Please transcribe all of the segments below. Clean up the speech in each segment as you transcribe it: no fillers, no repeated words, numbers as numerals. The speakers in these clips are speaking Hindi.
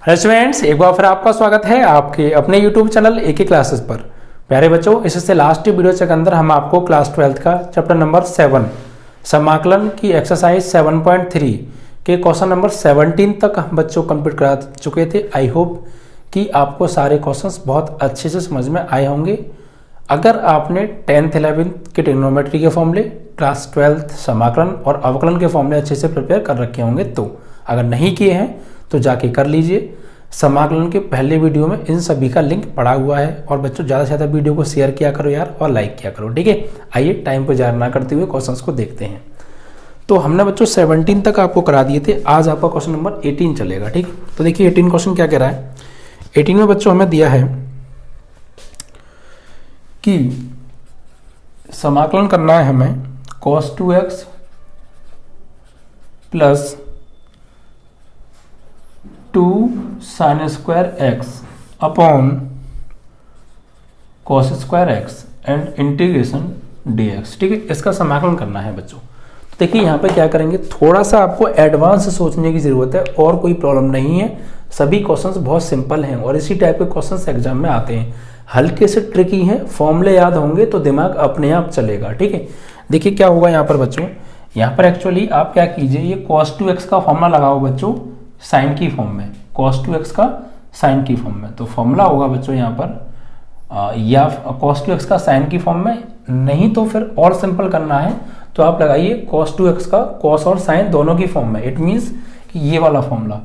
हेलो स्टूडेंट्स, एक बार फिर आपका स्वागत है आपके अपने YouTube चैनल एके क्लासेस पर। प्यारे बच्चों, इससे लास्ट वीडियो के अंदर हम आपको क्लास 12 का चैप्टर नंबर 7 समाकलन की एक्सरसाइज 7.3 के क्वेश्चन नंबर 17 तक हम बच्चों कंप्लीट करा चुके थे। आई होप कि आपको सारे क्वेश्चंस बहुत अच्छे से समझ में आए होंगे। अगर आपने 10th 11th के ट्रिग्नोमेट्री के फॉर्मूले, क्लास 12th समाकलन और अवकलन के फॉर्मूले अच्छे से प्रिपेयर कर रखे होंगे, तो अगर नहीं किए हैं तो जाके कर लीजिए। समाकलन के पहले वीडियो में इन सभी का लिंक पड़ा हुआ है। और बच्चों, ज़्यादा से ज़्यादा वीडियो को शेयर किया करो यार, और लाइक किया करो, ठीक है। आइए टाइम को ज़ाया ना करते हुए क्वेश्चंस को देखते हैं। तो हमने बच्चों 17 तक आपको करा दिए थे। आज आपका क्वेश्चन नंबर 18 चलेगा, ठीक। तो देखिए 18 क्वेश्चन क्या कह रहा है। 18 में बच्चों हमें दिया है कि समाकलन करना है हमें cos 2x plus 2 sin square x upon cos square x and integration dx, ठीक है। इसका समाकलन करना है बच्चों। तो देखिए यहाँ पे क्या करेंगे, थोड़ा सा आपको एडवांस सोचने की जरूरत है और कोई प्रॉब्लम नहीं है। सभी क्वेश्चंस बहुत सिंपल हैं और इसी टाइप के क्वेश्चंस एग्जाम में आते हैं। हल्के से ट्रिकी हैं, फॉर्मूले याद होंगे तो दिमाग अपने आप चलेगा, ठीक है। देखिए क्या होगा यहाँ पर बच्चों, यहाँ पर एक्चुअली आप क्या कीजिए, ये cos 2x का फॉर्मूला लगाओ बच्चों साइन की फॉर्म में, cos 2x का साइन की फॉर्म में। तो फॉर्मूला होगा बच्चों यहाँ पर या cos 2x का साइन की फॉर्म में, नहीं तो फिर और सिंपल करना है तो आप लगाइए cos 2x का cos और साइन दोनों की फॉर्म में। इट मीन्स कि ये वाला formula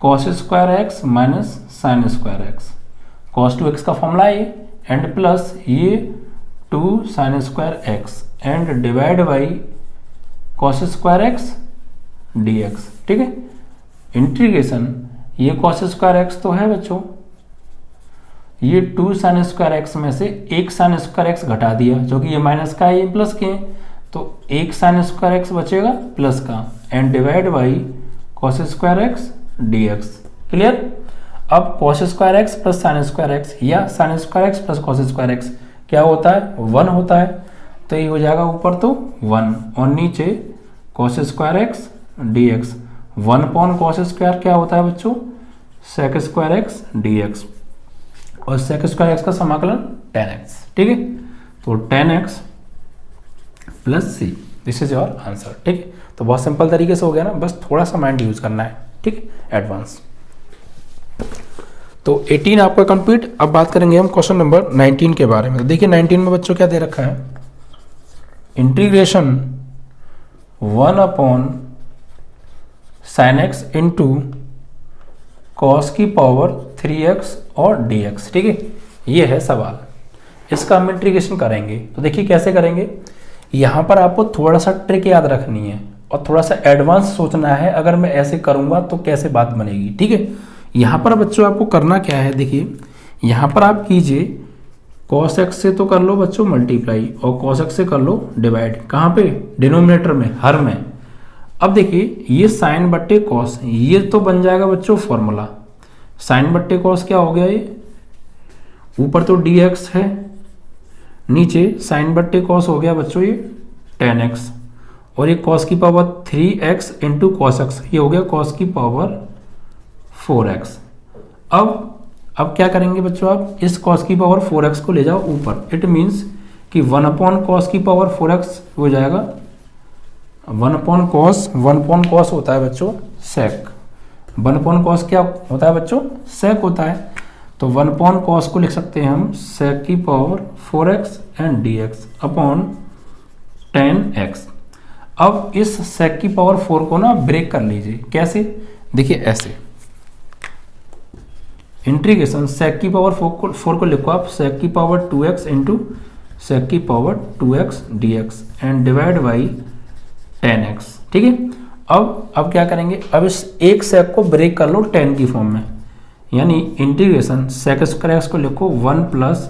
cos square x minus sine square x, cos 2x का फॉर्मूला है एंड प्लस ये 2 sin square x and divide by cos square x dx, ठीक है। इंटीग्रेशन ये cos स्क्वायर एक्स तो है बच्चों, ये 2 sin स्क्वायर एक्स में से एक sin स्क्वायर एक्स घटा दिया, जो कि ये माइनस का है, ये प्लस के हैं, तो एक sin स्क्वायर एक्स बचेगा प्लस का and divide by cos square x dx। Clear. अब cos square x plus sine square x या sine square x plus cos square x क्या होता है, 1 होता है। तो ये हो जाएगा ऊपर तो 1 और नीचे cos square x dx। 1 upon cos square क्या होता है बच्चों, sec स्क्वायर एक्स dx, और sec स्क्वायर एक्स का समाकलन tan x, ठीक है। तो tan x plus C, this is your answer, ठीक है। तो बहुत सिंपल तरीके से हो गया ना, बस थोड़ा सा माइंड यूज करना है, ठीक है, एडवांस। तो 18 आपका कंप्लीट। अब बात करेंगे हम क्वेश्चन नंबर 19 के बारे में। तो देखिए 19 में बच्चों क्या दे रखा है, integration 1 upon sine x into cos की पावर 3x और dx, ठीक है। ये है सवाल, इसका हम इंटीग्रेशन करेंगे। तो देखिए कैसे करेंगे, यहाँ पर आपको थोड़ा सा ट्रिक याद रखनी है और थोड़ा सा एडवांस सोचना है। अगर मैं ऐसे करूँगा तो कैसे बात बनेगी, ठीक है। यहाँ पर बच्चों आपको करना क्या है, देखिए यहाँ पर आप कीजिए cos x से तो कर लो बच्चों मल्टीप्लाई और cos x से कर लो डिवाइड। कहाँ पे, डिनोमिनेटर में, हर में। अब देखिए ये साइन बट्टे कॉस, ये तो बन जाएगा बच्चों फॉर्मूला। साइन बट्टे कॉस क्या हो गया, ये ऊपर तो dx है, नीचे साइन बट्टे कॉस हो गया बच्चों ये tan x, और ये cos की power 3x into cos x, ये हो गया cos की पावर 4x। अब क्या करेंगे बच्चों, आप इस cos की पावर 4x को ले जाओ ऊपर। इट मीन्स कि 1 अपॉन cos की पावर 4x हो जाएगा 1 अपॉन cos होता है बच्चों sec। 1 अपॉन cos क्या होता है बच्चों, sec होता है। तो 1 अपॉन cos को लिख सकते हैं हम sec की power 4x and dx upon tan x। अब इस sec की पावर 4 को ना ब्रेक कर लीजिए। कैसे, देखिए ऐसे, इंटीग्रेशन sec की पावर 4 को लिखो आप sec की पावर 2x इंटू sec की power 2x dx and divide by tan x, ठीक है। अब क्या करेंगे, अब इस एक sec को ब्रेक कर लो tan की फॉर्म में, यानी इंटीग्रेशन sec स्क्वायर x को लिखो 1 प्लस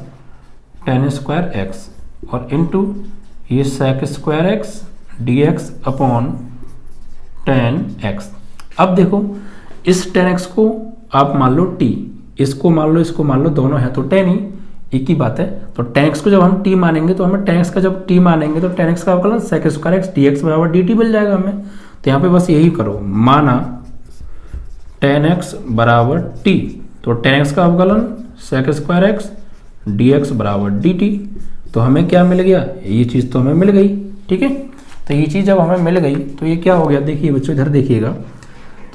tan स्क्वायर x और इंटू ये sec square x dx upon tan x। अब देखो इस tan x को आप मान लो t, इसको मान लो, दोनों है तो tan ही, एक ही बात है। तो tan x को जब हम t मानेंगे तो हमें tan x का जब t मानेंगे तो tan x का अवकलन sec स्क्वायर x dx बराबर dt मिल जाएगा हमें। तो यहाँ पे बस यही करो, माना 10x बराबर t, तो 10x का अवकलन sec स्क्वायर एक्स dx बराबर dt। तो हमें क्या मिल गया, ये चीज़ तो हमें मिल गई, ठीक है। तो ये चीज़ जब हमें मिल गई तो ये क्या हो गया, देखिए बच्चों इधर देखिएगा,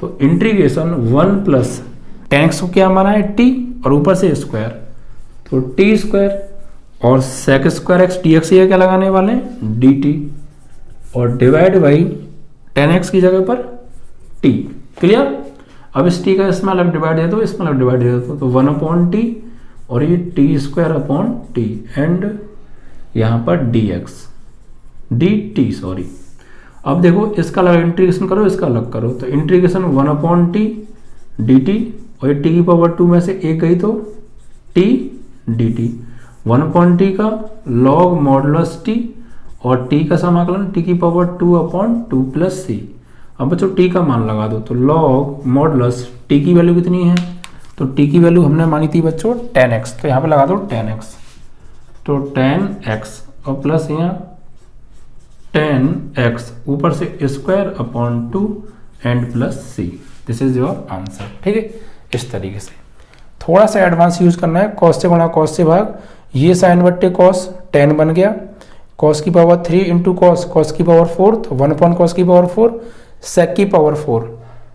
तो इंटीग्रेशन 1 प्लस 10x को क्या माना है t और ऊपर से स्क्वायर, तो t स्क्वायर और sec स्क्वायर एक्स dx ये क्या लगाने वाले हैं dt और डिवाइड बाई 10x की जगह पर t। क्लियर। अब इस t का इसमें अलग डिवाइड दे दो, इसमें अलग डिवाइड दे दो, तो 1/t और ये t square upon t and यहाँ पर dx dt सॉरी। अब देखो इसका अलग इंटीग्रेशन करो, इसका अलग करो, तो इंटीग्रेशन 1/t dt और ये t की पावर 2 में से एक गई तो t dt, 1/t का log मॉडुलस t और t का समाकलन t की पावर 2/2 प्लस c। अब बच्चों t का मान लगा दो, तो log मॉडुलस t की वैल्यू कितनी है, तो t की वैल्यू हमने मानी थी बच्चों 10x, तो यहाँ पे लगा दो 10x, तो 10x और प्लस यहाँ 10x ऊपर से square upon 2 and plus c। This is your answer, ठीक है। इस तरीके से थोड़ा सा एडवांस यूज करना है, कॉस से गुणा कॉस से भाग, ये साइन बट्टे कॉस 10 बन गया, कॉस की पावर 3 इंटू कॉस, कॉस की पावर 4, तो 1 अपॉन कॉस की पावर 4, सेक की पावर 4,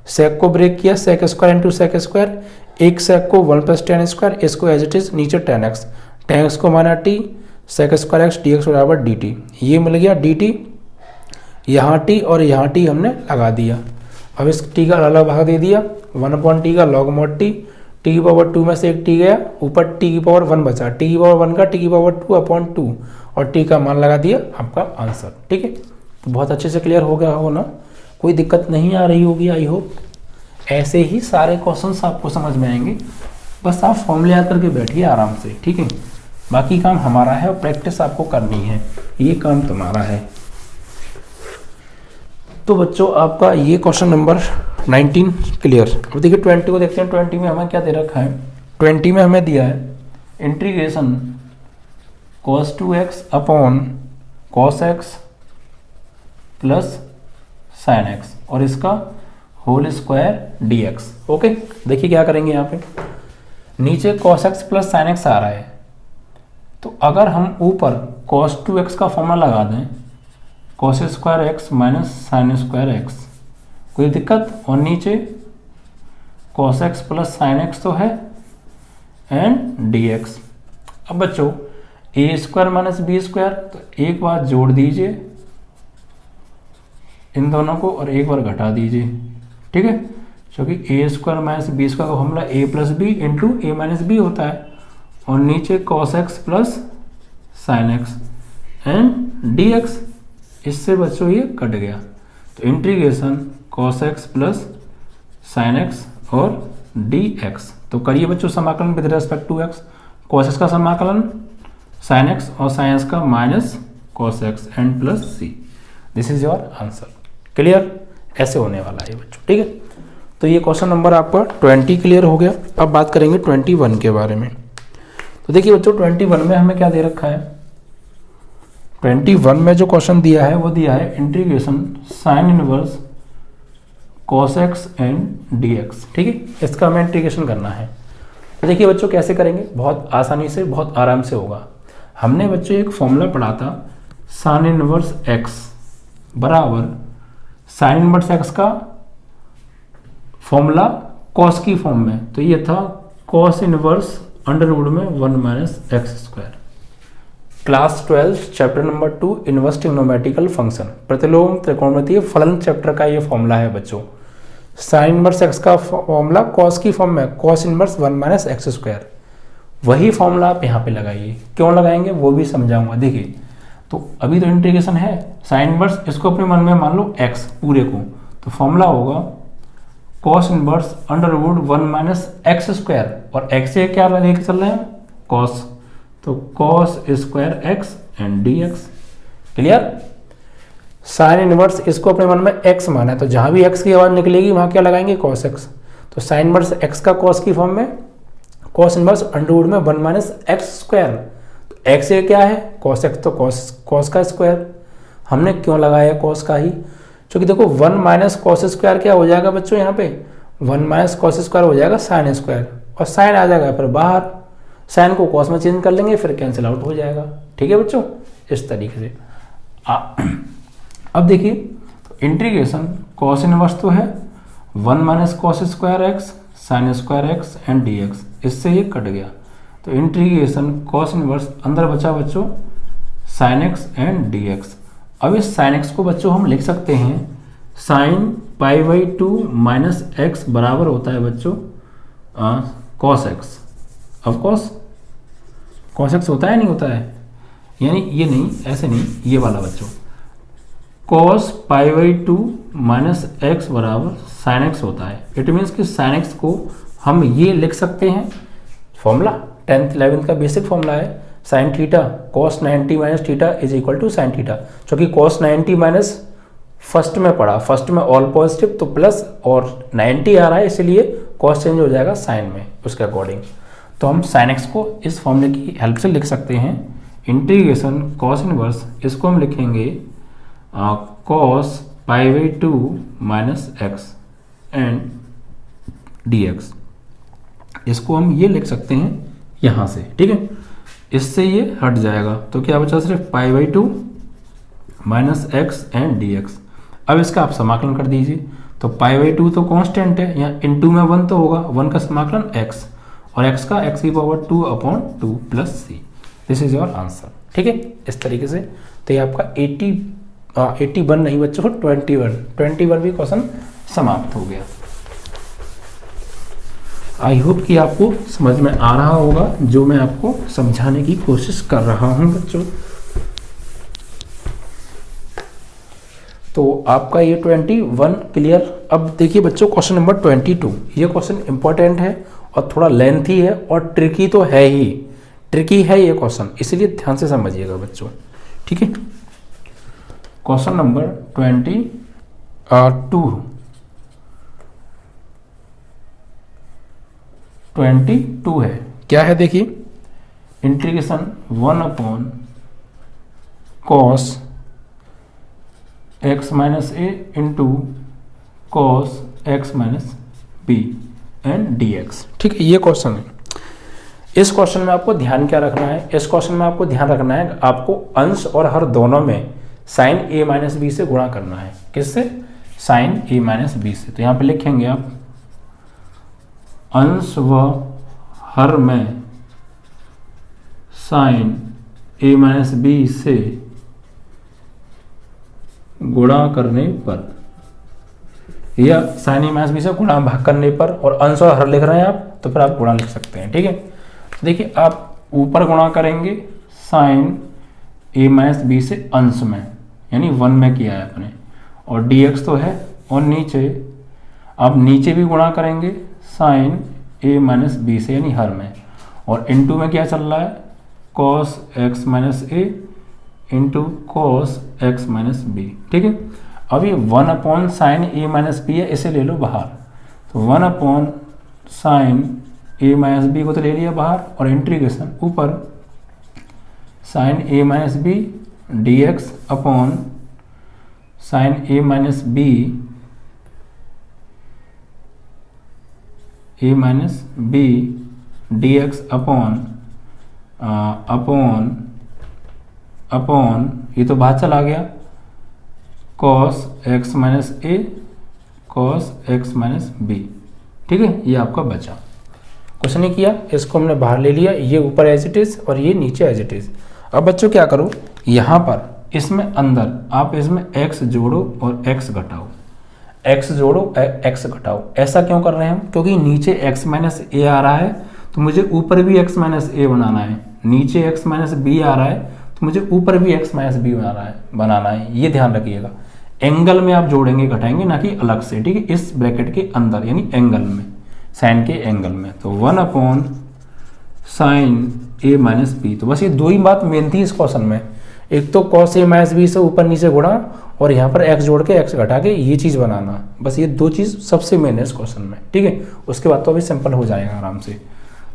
सेक को ब्रेक किया, sec square into sec square, एक सेक को 1 प्लस 10 स्क्वायर, इसको एज इट इज नीचे 10x, 10x को माना t, सेक स्क्वायर एक्स dx बराबर dt, ये मिल गया dt, यहाँ t और यहाँ t हमने लगा दिया। अब इस t का अलग भाग दे दिया, 1/t का log mod t, t की पावर 2 में से एक t गया, ऊपर t की पावर 1 बचा, t की पावर 1 का t की पावर 2/2 और t का मान लगा दिया, आपका आंसर, ठीक है। तो बहुत अच्छे से क्लियर हो गया हो ना, कोई दिक्कत नहीं आ रही होगी आई होप। ऐसे ही सारे क्वेश्चंस आपको समझ में आएंगे, बस आप फॉर्मूले याद करके बैठिए आराम से, ठीक है। बाकी काम हमारा है और प्रैक्टिस आपको करनी है, ये काम तुम्हारा है। तो बच्चों आपका ये क्वेश्चन नंबर 19 क्लियर। अब देखिए 20 को देखते हैं, 20 में हमें क्या दे रखा है, 20 में हमें दिया है integration cos 2x upon cos x plus sin x और इसका होल स्क्वायर dx। ओके, देखिए क्या करेंगे यहाँ पे, नीचे cos x plus sin x आ रहा है, तो अगर हम ऊपर cos 2x का फॉर्मूला लगा दें, cos square x minus sine square x, कोई दिक्कत, और नीचे cos x plus sine x तो है एंड dx। अब बच्चों a square minus b square, तो एक बार जोड़ दीजिए इन दोनों को और एक बार घटा दीजिए, ठीक है, क्योंकि a square minus b square का formula a plus b into a minus b होता है, और नीचे cos x plus sine x and dx। इससे बच्चों ये कट गया, तो integration cos x plus sine x और dx। तो करिए बच्चों समाकलन with respect to x, cos x का समाकलन साइन x और साइन x का minus cos x and plus c। This is your answer, clear. ऐसे होने वाला है बच्चों, ठीक है। तो ये क्वेश्चन नंबर आपका 20 क्लियर हो गया। अब बात करेंगे 21 के बारे में। तो देखिए बच्चों 21 में हमें क्या दे रखा है, 21 में जो क्वेश्चन दिया है वो दिया है integration sine inverse cos x and dx, ठीक है। इसका हमें इंटीग्रेशन करना है। तो देखिए बच्चों कैसे करेंगे, बहुत आसानी से, बहुत आराम से होगा। हमने बच्चों एक फॉर्मूला पढ़ा था, साइन इनवर्स x बराबर साइन इनवर्स x का फॉर्मूला cos की फॉर्म में, तो ये था cos इनवर्स अंडर रूट में 1 minus x square. Class 12 chapter number 2 inverse trigonometrical function, प्रतिलोम त्रिकोणमितीय फलन चैप्टर का ये फॉर्मूला है बच्चों। साइन इनवर्स एक्स का फॉर्मूला cos की फॉर्म में, cos inverse 1 minus x square, वही फॉर्मूला आप यहाँ पे लगाइए। क्यों लगाएंगे वो भी समझाऊंगा। देखिए तो अभी तो इंटीग्रेशन है, साइन इनवर्स इसको अपने मन में मान लो x पूरे को, तो फॉर्मूला होगा cos inverse under root 1 minus x square, और x से क्या लेके चल रहे हैं cos, तो cos square x and dx। Clear. Sine inverse इसको अपने मन में x माना है, तो जहां भी x की आवाज निकलेगी वहां क्या लगाएंगे cos x, तो साइन इनवर्स x का cos की फॉर्म में, cos इनवर्स अंडर रूट में 1 माइनस एक्स स्क्वायर, तो x से क्या है cos x, तो cos का स्क्वायर। हमने क्यों लगाया cos का ही, क्योंकि देखो 1 माइनस कॉस स्क्वायर क्या हो जाएगा बच्चों, यहाँ पे 1 माइनस कॉस स्क्वायर हो जाएगा साइन स्क्वायर, और साइन आ जाएगा फिर बाहर, साइन को कॉस में चेंज कर लेंगे फिर कैंसिल आउट हो जाएगा। ठीक है बच्चों, इस तरीके से। अब देखिए इंटीग्रेशन कॉस इनवर्स तो है 1 minus cos square x sign square x and d x, इससे ये कट गया। तो इंटीग्रेशन कॉस इनवर्स अंदर बचा बच्चों sine x and d x. अब इस साइन एक्स को बच्चों हम लिख सकते हैं sine pi by 2 minus x बराबर होता है बच्चों cos x. Of course cos x होता है नहीं होता है, यानी ये नहीं, ऐसे नहीं, ये वाला बच्चों cos pi by 2 minus x बराबर साइन एक्स होता है। इट मीन्स कि साइन एक्स को हम ये लिख सकते हैं, फॉर्मूला 10th 11th का बेसिक फॉर्मूला है sine theta cos 90 minus theta is equal to sine theta. क्योंकि कॉस 90 माइनस फर्स्ट में पढ़ा, फर्स्ट में ऑल पॉजिटिव तो प्लस और 90 आ रहा है, इसलिए कॉस चेंज हो जाएगा साइन में उसके अकॉर्डिंग। तो हम साइन एक्स को इस फॉर्मूले की हेल्प से लिख सकते हैं इंटीग्रेशन कॉस इनवर्स, इसको हम लिखेंगे cos pi by 2 minus x and d x. इसको हम ये लिख सकते हैं यहाँ से, ठीक है, इससे ये हट जाएगा। तो क्या बचा सिर्फ pi by 2 minus x and d x. अब इसका आप समाकलन कर दीजिए। तो पाई बाई 2 तो कांस्टेंट है, यहाँ इनटू में 1 तो होगा, 1 का समाकलन x और x का x की power 2/2 plus c। This is your answer. ठीक है, इस तरीके से। तो ये आपका 81 नहीं बच्चों, 21 भी क्वेश्चन समाप्त हो गया। आई होप कि आपको समझ में आ रहा होगा जो मैं आपको समझाने की कोशिश कर रहा हूं बच्चों। तो आपका ये 21 क्लियर। अब देखिए बच्चों क्वेश्चन नंबर 22, ये क्वेश्चन इंपॉर्टेंट है और थोड़ा लेंथी है और ट्रिकी तो है ही, ट्रिकी है ये क्वेश्चन, इसलिए ध्यान से समझिएगा बच्चों। ठीक है, क्वेश्चन नंबर 22 है। क्या है देखिए, integration 1 upon cos x minus a into cos x minus b and d x. ठीक है, ये क्वेश्चन है। इस क्वेश्चन में आपको ध्यान क्या रखना है, इस क्वेश्चन में आपको ध्यान रखना है आपको अंश और हर दोनों में साइन ए माइनस बी से गुणा करना है। किससे? साइन ए माइनस बी से। तो यहाँ पे लिखेंगे आप अंश व हर में साइन ए माइनस बी से गुणा करने पर, या साइन ए माइनस बी से गुणा भाग करने पर, और अंश और हर लिख रहे हैं आप तो फिर आप गुणा लिख सकते हैं। ठीक है, देखिए आप ऊपर गुणा करेंगे साइन ए माइनस बी से अंश में, यानी 1 में किया है अपने, और डी एक्स तो है, और नीचे आप नीचे भी गुणा करेंगे साइन ए माइनस बी से यानी हर में, और इनटू में क्या चल रहा है cos x minus a into cos x minus b. ठीक है, अब ये 1 upon sine a minus b है, इसे ले लो बाहर। तो 1 upon sine a minus b को तो ले लिया बाहर, और इंटीग्रेशन ऊपर sine a minus b d x upon sine a minus b d x upon ये तो बाहर चला गया cos x minus a cos x minus b. ठीक है, ये आपका बचा, कुछ नहीं किया, इसको हमने बाहर ले लिया, ये ऊपर एज इट इज और ये नीचे एज इट इज। अब बच्चों क्या करो, यहाँ पर इसमें अंदर आप इसमें x जोड़ो और x घटाओ, x जोड़ो x घटाओ। ऐसा क्यों कर रहे हैं हम? क्योंकि नीचे x माइनस ए आ रहा है तो मुझे ऊपर भी x माइनस ए बनाना है, नीचे x माइनस बी आ रहा है तो मुझे ऊपर भी x माइनस बी बनाना है, ये ध्यान रखिएगा। एंगल में आप जोड़ेंगे घटाएंगे, ना कि अलग से। ठीक है, इस ब्रैकेट के अंदर यानी एंगल में, साइन के एंगल में। तो 1 upon sine a minus b. तो बस ये दो ही बात मेन थी इस क्वेश्चन में, एक तो कॉस ए माइनस बी से ऊपर नीचे गुणा, और यहाँ पर x जोड़ के x घटा के ये चीज़ बनाना। बस ये दो चीज़ सबसे मेन है इस क्वेश्चन में। ठीक है, उसके बाद तो अभी सिंपल हो जाएगा आराम से।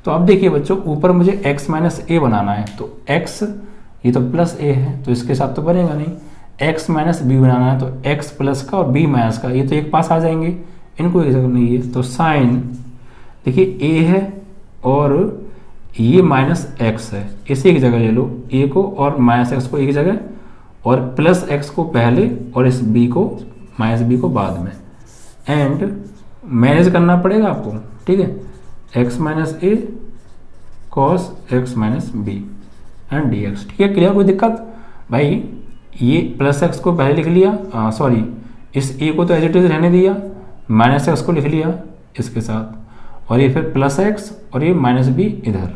तो अब देखिए बच्चों, ऊपर मुझे x माइनस ए बनाना है, तो x ये तो प्लस ए है तो इसके साथ तो बनेगा नहीं, x माइनस बी बनाना है तो x प्लस का और b माइनस का, ये तो एक पास आ जाएंगे, इनको एक जगह नहीं है, तो साइन देखिए ए है और ये माइनस एक्स है, इसे एक जगह ले लो ए को और माइनस एक्स को एक जगह और प्लस एक्स को पहले और इस बी को माइनस बी को बाद में, एंड मैनेज करना पड़ेगा आपको, ठीक है, x minus a cos x minus b and d x. ठीक है, क्लियर? कोई दिक्कत भाई? ये प्लस एक्स को पहले लिख लिया, सॉरी इस ए को तो एज इट इज रहने दिया, माइनस एक्स को लिख लिया इसके साथ और ये फिर प्लस एक्स और ये माइनस बी इधर।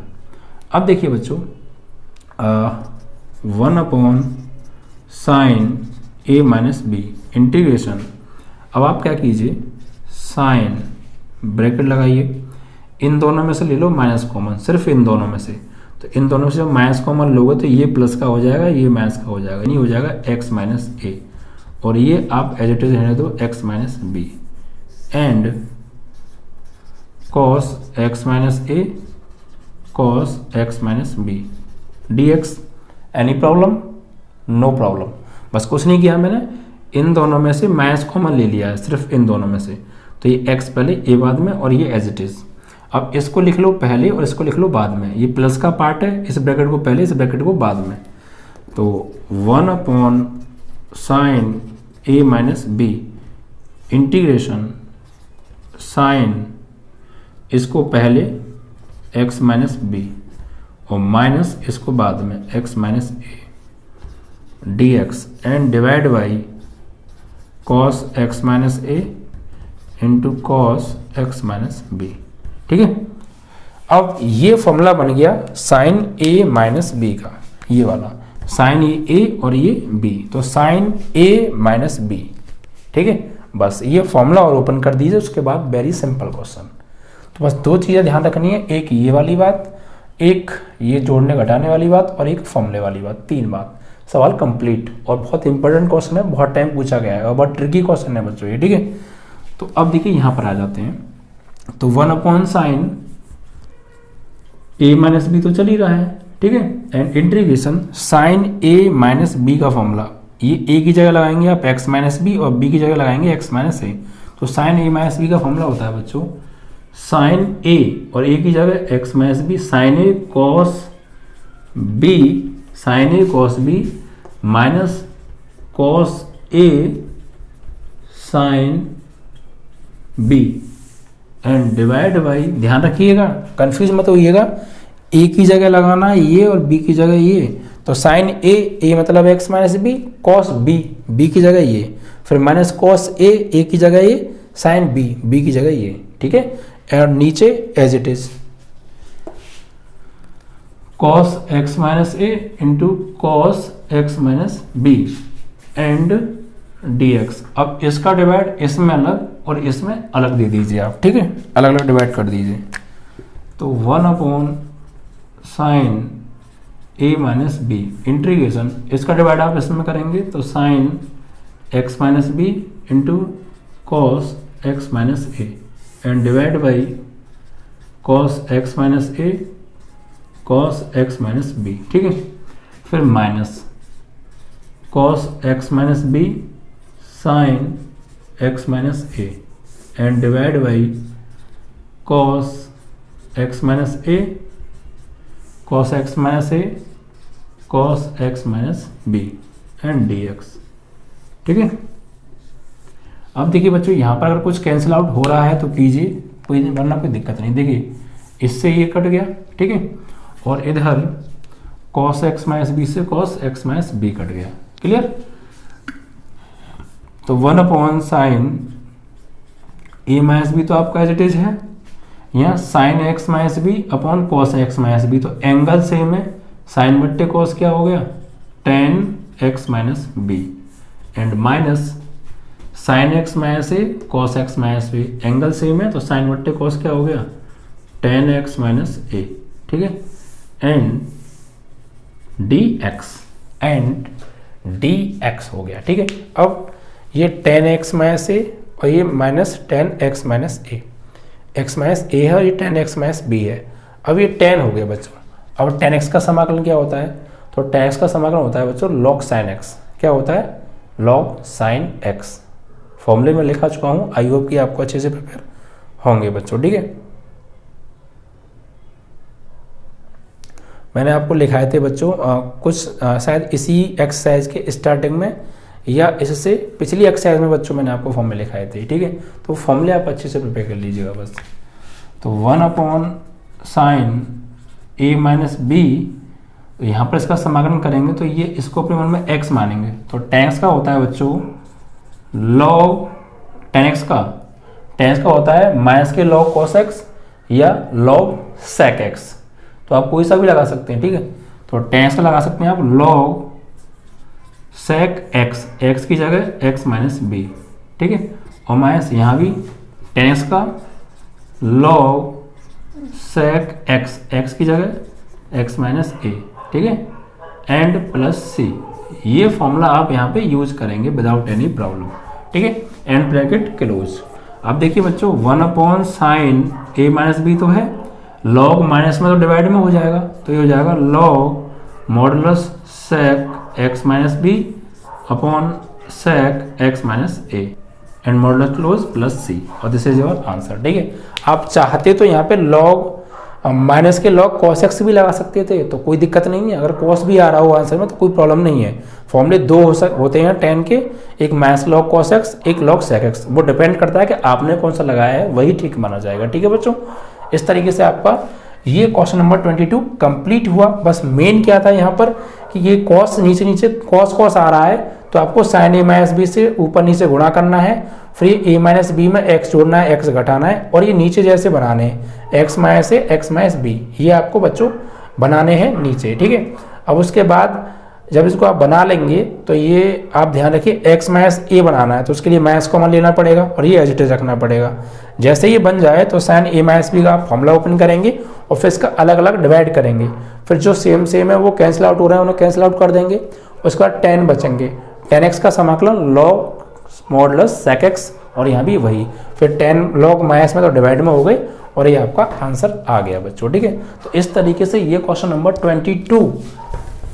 अब देखिए बच्चों 1 sine a minus b integration. अब आप क्या कीजिए, साइन ब्रैकेट लगाइए, इन दोनों में से ले लो माइनस कॉमन, सिर्फ इन दोनों में से, तो इन दोनों से जब माइनस कॉमन लोगे तो ये प्लस का हो जाएगा, ये माइनस का हो जाएगा, नहीं हो जाएगा एक्स माइनस ए और ये आप एज इट इज रहने दो x minus b and cos x minus a cos x minus b d x. Any problem? No problem. बस कुछ नहीं किया मैंने, इन दोनों में से माइनस कॉमन ले लिया है, सिर्फ इन दोनों में से, तो ये एक्स पहले ए बाद में और ये एज इट इज। अब इसको लिख लो पहले और इसको लिख लो बाद में, ये प्लस का पार्ट है, इस ब्रैकेट को पहले इस ब्रैकेट को बाद में, तो 1 sine a minus b integration sine इसको पहले एक्स माइनस बी और माइनस इसको बाद में x minus a d x and divide by cos x minus a into cos x minus b. ठीक है, अब ये फॉर्मूला बन गया साइन ए माइनस बी का, ये वाला साइन ए और ये बी, तो साइन ए माइनस बी। ठीक है, बस ये फॉर्मूला और ओपन कर दीजिए, उसके बाद वेरी सिंपल क्वेश्चन। तो बस दो चीज़ें ध्यान रखनी है, एक ये वाली बात, एक ये जोड़ने घटाने वाली बात और एक फॉर्मूले वाली बात, 3 बात, सवाल कंप्लीट। और बहुत इंपॉर्टेंट क्वेश्चन है, बहुत टाइम पूछा गया है और बहुत ट्रिकी क्वेश्चन है बच्चों ये। ठीक है, तो अब देखिए यहाँ पर आ जाते हैं, तो 1 साइन ए माइनस बी तो चल ही रहा है, ठीक है, and integration sine a minus b का फॉर्मूला, ये ए की जगह लगाएंगे आप एक्स माइनस बी और बी की जगह लगाएंगे एक्स माइनस ए, तो साइन ए माइनस बी का फॉर्मूला होता है बच्चों साइन ए और ए की जगह x minus b sine a cos b, sine a cos b minus cos a sine b and divide by, ध्यान रखिएगा कंफ्यूज मत होइएगा, ए की जगह लगाना ये और बी की जगह ये, तो साइन ए मतलब x minus b, cos b की जगह ये, फिर माइनस कॉस ए की जगह ये, साइन बी की जगह ये। ठीक है, और नीचे as it is cos x minus a into cos x minus b and d x. अब इसका डिवाइड इसमें अलग और इसमें अलग दे दीजिए आप, ठीक है, अलग अलग डिवाइड कर दीजिए, तो 1 sine a minus b integration, इसका डिवाइड आप इसमें करेंगे तो sine x minus b into cos x minus a and divide by cos x minus a cos x minus b. ठीक है, फिर minus cos x minus b sine x minus a and divide by cos x minus a cos x minus a cos x minus b and d x. ठीक है, अब देखिए बच्चों यहाँ पर अगर कुछ कैंसिल आउट हो रहा है तो कीजिए, कोई वरना कोई दिक्कत नहीं। देखिए इससे ये कट गया, ठीक है, और इधर कॉस एक्स माइनस बी से cos x minus b cut गया। क्लियर? तो 1 साइन ए माइनस बी तो आपका एज इट इज है, यहाँ sine x minus b upon cos x minus b, तो एंगल सेम है, साइन बट्टे कॉस क्या हो गया tan x minus b and minus sine x minus a cos x minus b, angle same है तो साइन बट्टे कॉस क्या हो गया टेन एक्स माइनस ए। ठीक है, एंड डी एक्स हो गया। ठीक है, अब ये टेन एक्स माइनस ए और ये माइनस टेन एक्स माइनस ए, एक्स माइनस ए है और ये टेन एक्स माइनस बी है। अब ये टेन हो गया बच्चों। अब टेन एक्स का समाकलन क्या होता है, तो टेन एक्स का समाकलन होता है बच्चों लॉग साइन एक्स। क्या होता है? Log sine x. फॉर्मूले में लिखा चुका हूँ, आई होप कि आपको अच्छे से प्रिपेयर होंगे बच्चों, ठीक है। मैंने आपको लिखाए थे बच्चों कुछ शायद इसी एक्सरसाइज के स्टार्टिंग में या इससे पिछली एक्सरसाइज में बच्चों मैंने आपको फॉर्मूले लिखाए थे, ठीक है। तो फॉर्मूले आप अच्छे से प्रिपेयर कर लीजिएगा बस। तो 1/sin a माइनस बी, तो यहाँ पर इसका समाकलन करेंगे तो ये इसको अपने मन में x मानेंगे, तो tan x का होता है बच्चों log tan x का होता है माइनस के log cos x या log sec x, तो आप कोई सा भी लगा सकते हैं, ठीक है। तो tan x का लगा सकते हैं आप log sec x, x की जगह x माइनस बी, ठीक है। और माइनस यहाँ भी tan x का log sec x, x की जगह x माइनस ए, ठीक है, एंड प्लस सी। ये फॉर्मूला आप यहाँ पे यूज करेंगे विदाउट एनी प्रॉब्लम, ठीक है। And bracket close. अब देखिए बच्चों 1/sin a माइनस बी तो है, log माइनस में तो डिवाइड में हो जाएगा, तो ये हो जाएगा log modulus sec x minus b upon sec x minus a and modulus close plus c, और दिस इज योर आंसर, ठीक है। आप चाहते तो यहाँ पे log माइनस के log cos x भी लगा सकते थे, तो कोई दिक्कत नहीं है। अगर cos भी आ रहा हो आंसर में तो कोई प्रॉब्लम नहीं है। फॉर्मूले दो होते हैं tan के, एक माइनस log cos x, एक log sec x, वो डिपेंड करता है कि आपने कौन सा लगाया है, वही ठीक माना जाएगा, ठीक है बच्चों। इस तरीके से आपका ये क्वेश्चन नंबर 22 कंप्लीट हुआ। बस मेन क्या था यहाँ पर कि ये cos नीचे cos आ रहा है, तो आपको sin a माइनस बी से ऊपर नीचे गुणा करना है, फिर a माइनस बी में x जोड़ना है, x घटाना है, और ये नीचे जैसे बनाने हैं x माइनस ए x माइनस बी, ये आपको बच्चों बनाने हैं नीचे, ठीक है। अब उसके बाद जब इसको आप बना लेंगे तो ये आप ध्यान रखिए x माइनस ए बनाना है, तो उसके लिए माइनस कॉमन लेना पड़ेगा और ये एज इट इज रखना पड़ेगा। जैसे ये बन जाए तो sin a माइनस बी का आप फॉर्मूला ओपन करेंगे और फिर इसका अलग अलग डिवाइड करेंगे, फिर जो सेम है वो कैंसिल आउट हो रहे हैं उन्हें कैंसिल आउट कर देंगे। उसके बाद tan बचेंगे, tan x का समाकलन log मॉडुलस sec x, और यहाँ भी वही, फिर tan log माइनस में तो डिवाइड में हो गए, और ये आपका आंसर आ गया बच्चों, ठीक है। तो इस तरीके से ये क्वेश्चन नंबर 22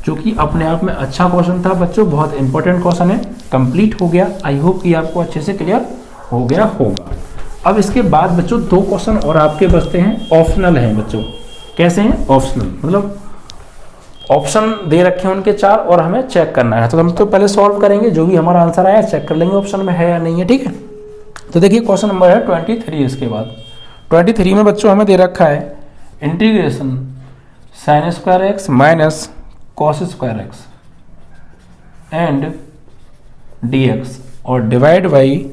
जो कि अपने आप में अच्छा क्वेश्चन था बच्चों, बहुत इंपॉर्टेंट क्वेश्चन है, कंप्लीट हो गया। आई होप कि आपको अच्छे से क्लियर हो गया होगा। अब इसके बाद बच्चों दो क्वेश्चन और आपके बचते हैं, ऑप्शनल हैं बच्चों। कैसे हैं? ऑप्शनल मतलब ऑप्शन दे रखे हैं उनके 4 और हमें चेक करना है, तो हम तो पहले सॉल्व करेंगे, जो भी हमारा आंसर आया चेक कर लेंगे ऑप्शन में है या नहीं है, ठीक है। तो देखिए क्वेश्चन नंबर है 23। इसके बाद 23 में बच्चों हमें दे रखा है integration sin square x minus cos square x and dx और divide by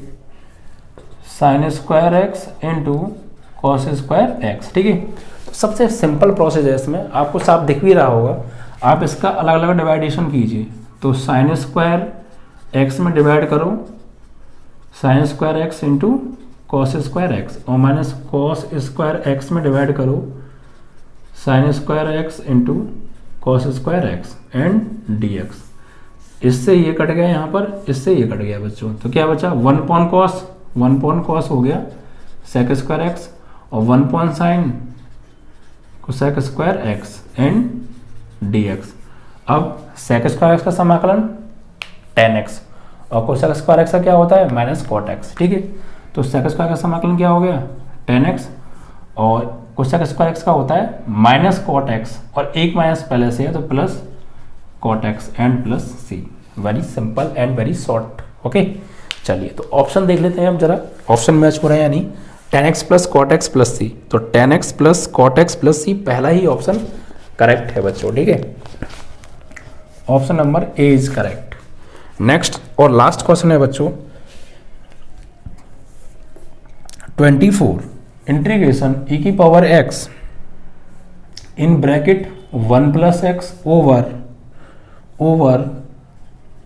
sin square x into cos square x, ठीक है। तो सबसे सिंपल प्रोसेस है, इसमें आपको साफ दिख भी रहा होगा। आप इसका अलग अलग डिवाइडेशन कीजिए, तो sin स्क्वायर एक्स में डिवाइड करो sin square x into cos square x, और माइनस कॉस स्क्वायर एक्स में डिवाइड करो sin square x into cos square x and dx। इससे ये कट गया यहाँ पर, इससे ये कट गया बच्चों, तो क्या बचा 1 cos हो गया sec स्क्वायर एक्स, और 1 sin cosec square x and dx। अब sec स्क्वायर एक्स का समाकलन tan x, और कोसेक स्क्वायर एक्स का क्या होता है माइनस कॉट एक्स, ठीक है। तो sec स्क्वायर का समाकलन क्या हो गया tan x, और कोसेक स्क्वायर एक्स का होता है माइनस कॉट एक्स, और एक माइनस पहले से है तो plus cot x and plus c. Very simple and very short, okay. चलिए तो ऑप्शन देख लेते हैं अब जरा, ऑप्शन मैच हो रहा है या नहीं। tan x plus cot x plus c, तो tan x plus cot x plus c पहला ही ऑप्शन करेक्ट है बच्चों, ठीक है। Option number a is correct. Next और लास्ट क्वेश्चन है बच्चों 24 इंटीग्रेशन e की power x in bracket 1 plus x over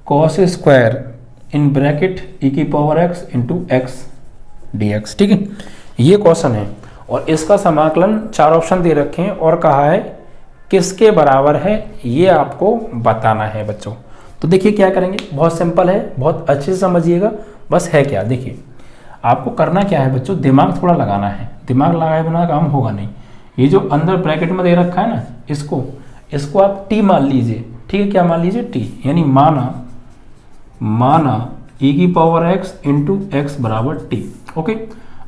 cos square in bracket e की power x into x dx, ठीक है। ये क्वेश्चन है और इसका समाकलन 4 ऑप्शन दे रखे हैं और कहा है किसके बराबर है ये आपको बताना है बच्चों। तो देखिए क्या करेंगे, बहुत सिंपल है, बहुत अच्छे से समझिएगा। बस है क्या, देखिए आपको करना क्या है बच्चों, दिमाग थोड़ा लगाना है, दिमाग लगाए बिना काम होगा नहीं। ये जो अंदर ब्रैकेट में दे रखा है ना, इसको आप टी मान लीजिए, ठीक है। क्या मान लीजिए टी, यानी माना ई की पावर एक्स इंटू एक्स बराबर टी। ओके,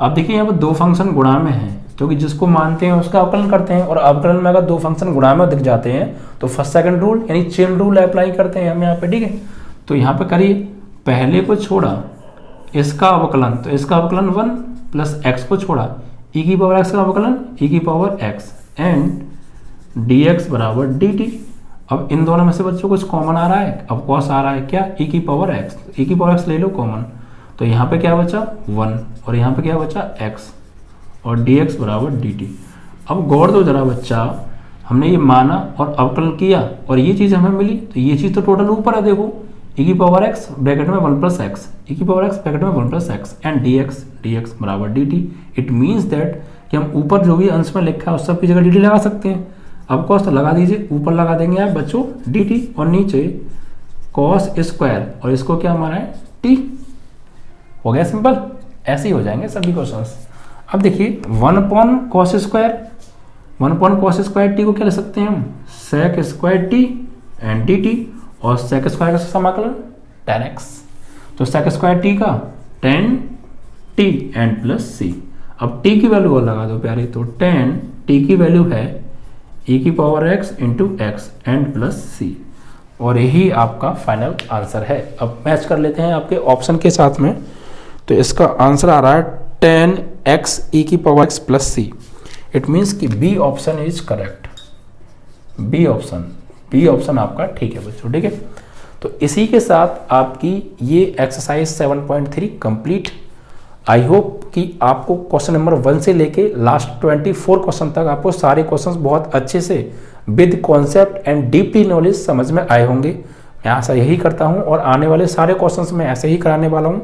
अब देखिए यहाँ पर दो फंक्शन गुणा में हैं, क्योंकि जिसको मानते हैं उसका अवकलन करते हैं, और अवकलन में अगर दो फंक्शन गुणा में दिख जाते हैं तो फर्स्ट सेकंड रूल यानी चेन रूल अप्लाई करते हैं हम यहाँ पे, ठीक है। तो यहाँ पे करिए, पहले को छोड़ा इसका अवकलन, तो इसका अवकलन 1 प्लस एक्स को छोड़ा ई की पावर एक्स का अवकलन ई की power x and d x बराबर डी टी। अब इन दोनों में से बच्चों कुछ कॉमन आ रहा है, अब कॉस आ रहा है क्या, ई की पावर एक्स, ई की पावर एक्स ले लो कॉमन, तो यहाँ पे क्या बचा 1 और यहाँ पे क्या बचा x और dx बराबर dt। अब गौर दो जरा बच्चा, हमने ये माना और अवकलन किया और ये चीज़ हमें मिली, तो ये चीज़ तो टोटल ऊपर है, देखो e की पावर x ब्रैकेट में 1 प्लस एक्स, ई की पावर x ब्रैकेट में 1 प्लस एक्स एंड dx बराबर dt। इट मीन्स दैट कि हम ऊपर जो भी अंश में लिखा है उस सब की जगह dt लगा सकते हैं। अब कॉस तो लगा दीजिए, ऊपर लगा देंगे आप बच्चों dt और नीचे कॉस स्क्वायर और इसको क्या माना है t। हो गया सिंपल, ऐसे ही हो जाएंगे सभी क्वेश्चंस। अब देखिए 1 upon cos square, 1 upon cos square t को क्या लिख सकते हैं हम, sec square t and d t, और सेक स्क्वायर का समाकलन 10x, तो सेक स्क्वायर टी का 10 टी एंड प्लस सी। अब टी की वैल्यू और लगा दो प्यारे, तो 10 टी की वैल्यू है ई की power x into x and plus c, और यही आपका फाइनल आंसर है। अब मैच कर लेते हैं आपके ऑप्शन के साथ में, तो इसका आंसर आ रहा है 10x ई की power x plus c. It means कि b option is correct, b option आपका ठीक है बच्चों, ठीक है। तो इसी के साथ आपकी ये एक्सरसाइज 7.3 कंप्लीट। आई होप कि आपको क्वेश्चन नंबर 1 से लेके लास्ट 24 क्वेश्चन तक आपको सारे क्वेश्चंस बहुत अच्छे से with concept and deeply knowledge समझ में आए होंगे। मैं ऐसा यही करता हूं और आने वाले सारे क्वेश्चंस मैं ऐसे ही कराने वाला हूं।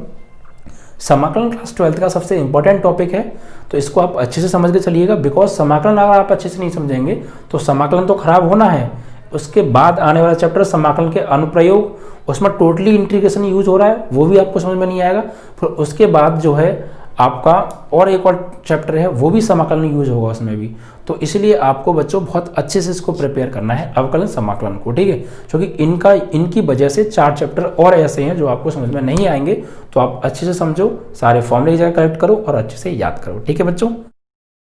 समाकलन क्लास 12th का सबसे इंपॉर्टेंट टॉपिक है, तो इसको आप अच्छे से समझ के चलिएगा, बिकॉज समाकलन अगर आप अच्छे से नहीं समझेंगे तो समाकलन तो खराब होना है। उसके बाद आने वाला चैप्टर समाकलन के अनुप्रयोग, उसमें टोटली इंटीग्रेशन यूज हो रहा है, वो भी आपको समझ में नहीं आएगा। फिर उसके बाद जो है आपका और एक और चैप्टर है, वो भी समाकलन यूज होगा उसमें भी। तो इसलिए आपको बच्चों बहुत अच्छे से इसको प्रिपेयर करना है अवकलन समाकलन को, ठीक है, क्योंकि इनकी वजह से 4 चैप्टर और ऐसे हैं जो आपको समझ में नहीं आएंगे। तो आप अच्छे से समझो, सारे फॉर्मूले की जगह करेक्ट करो और अच्छे से याद करो, ठीक है बच्चों।